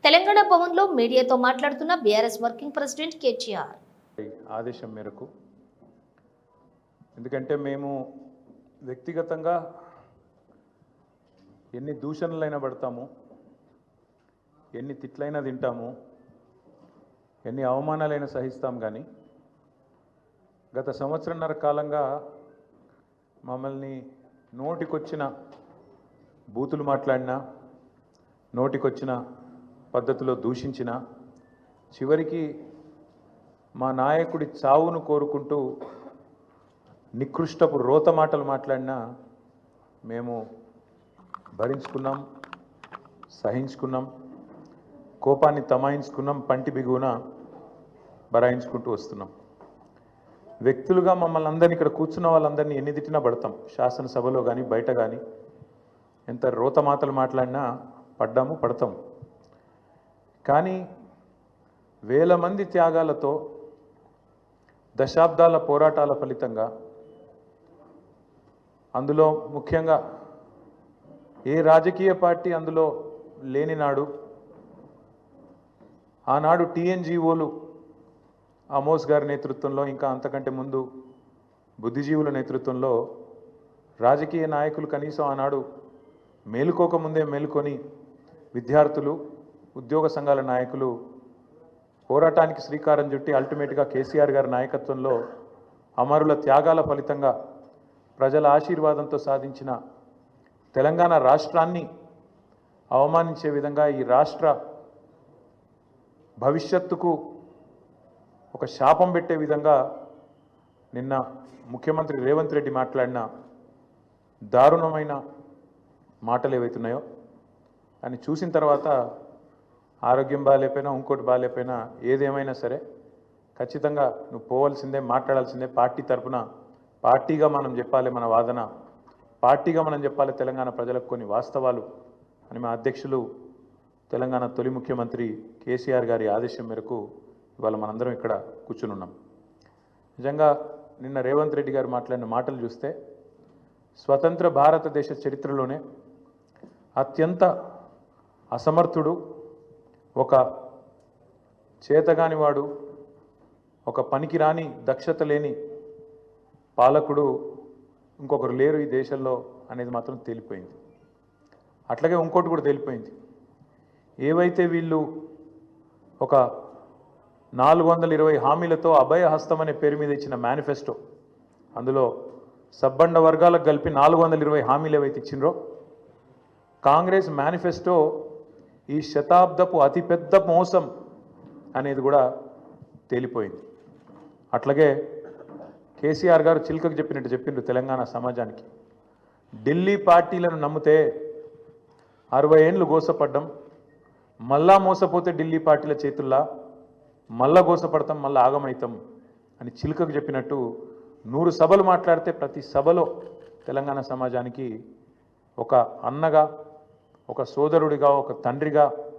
తెలంగాణ భవన్లో మీడియాతో మాట్లాడుతున్న బీఆర్ఎస్ వర్కింగ్ ప్రెసిడెంట్ కేటీఆర్. ఆదేశం మేరకు ఎందుకంటే మేము వ్యక్తిగతంగా ఎన్ని దూషణలైనా పడతాము, ఎన్ని తిట్లైనా తింటాము, ఎన్ని అవమానాలైనా సహిస్తాం. కానీ గత సంవత్సరన్నర కాలంగా మమ్మల్ని నోటికొచ్చిన బూతులు మాట్లాడినా, నోటికొచ్చిన పద్ధతిలో దూషించిన, చివరికి మా నాయకుడి చావును కోరుకుంటూ నికృష్టపు రోత మాటలు మాట్లాడినా మేము భరించుకున్నాం, సహించుకున్నాం, కోపాన్ని తమాయించుకున్నాం, పంటి బిగువున బరాయించుకుంటూ వస్తున్నాం. వ్యక్తులుగా మమ్మల్ని అందరినీ, ఇక్కడ కూర్చున్న వాళ్ళందరినీ ఎన్ని తిట్టినా పడతాం. శాసనసభలో కానీ బయట కానీ ఎంత రోత మాటలు మాట్లాడినా పడ్డాము, పడతాం. కానీ వేల మంది త్యాగాలతో, దశాబ్దాల పోరాటాల ఫలితంగా, అందులో ముఖ్యంగా ఏ రాజకీయ పార్టీ అందులో లేని నాడు, ఆనాడు టీఎన్జిఓలు అమోస్ గారి నేతృత్వంలో, ఇంకా అంతకంటే ముందు బుద్ధిజీవుల నేతృత్వంలో రాజకీయ నాయకులు కనీసం ఆనాడు మేలుకోకముందే మేలుకొని విద్యార్థులు, ఉద్యోగ సంఘాల నాయకులు పోరాటానికి శ్రీకారం చుట్టి అల్టిమేట్గా కేసీఆర్ గారి నాయకత్వంలో అమరుల త్యాగాల ఫలితంగా ప్రజల ఆశీర్వాదంతో సాధించిన తెలంగాణ రాష్ట్రాన్ని అవమానించే విధంగా, ఈ రాష్ట్ర భవిష్యత్తుకు ఒక శాపం పెట్టే విధంగా నిన్న ముఖ్యమంత్రి రేవంత్ రెడ్డి మాట్లాడిన దారుణమైన మాటలు ఏవైతున్నాయో అని చూసిన తర్వాత ఆరోగ్యం బాగాలేకపోయినా, ఇంకోటి బాగాలేకపోయినా, ఏదేమైనా సరే ఖచ్చితంగా నువ్వు పోవాల్సిందే, మాట్లాడాల్సిందే. పార్టీ తరఫున పార్టీగా మనం చెప్పాలి, మన వాదన పార్టీగా మనం చెప్పాలి తెలంగాణ ప్రజలకు కొన్ని వాస్తవాలు అని మా అధ్యక్షులు, తెలంగాణ తొలి ముఖ్యమంత్రి కేసీఆర్ గారి ఆదేశం మేరకు ఇవాళ మనందరం ఇక్కడ కూర్చునున్నాం. నిజంగా నిన్న రేవంత్ రెడ్డి గారు మాట్లాడిన మాటలు చూస్తే స్వతంత్ర భారతదేశ చరిత్రలోనే అత్యంత అసమర్థుడు, ఒక చేతగానివాడు, ఒక పనికిరాని దక్షత లేని పాలకుడు ఇంకొకరు లేరు ఈ దేశంలో అనేది మాత్రం తేలిపోయింది. అట్లాగే ఇంకోటి కూడా తేలిపోయింది. ఏవైతే వీళ్ళు ఒక 420 హామీలతో అభయహస్తం అనే పేరు మీద ఇచ్చిన మేనిఫెస్టో, అందులో సబ్బండ వర్గాలకు కలిపి 420 హామీలు ఏవైతే ఇచ్చిండ్రో, కాంగ్రెస్ మేనిఫెస్టో ఈ శతాబ్దపు అతిపెద్ద మోసం అనేది కూడా తేలిపోయింది. అట్లాగే కేసీఆర్ గారు చిలుకకు చెప్పినట్టు చెప్పిండ్రు తెలంగాణ సమాజానికి. ఢిల్లీ పార్టీలను నమ్మితే 60 ఏళ్ళు గోసపడ్డం, మళ్ళా మోసపోతే ఢిల్లీ పార్టీల చేతుల్లా మళ్ళా గోసపడతాం, మళ్ళా ఆగమవుతాం అని చిలుకకు చెప్పినట్టు 100 సభలు మాట్లాడితే ప్రతి సభలో తెలంగాణ సమాజానికి ఒక అన్నగా, ఒక సోదరుడిగా, ఒక తండ్రిగా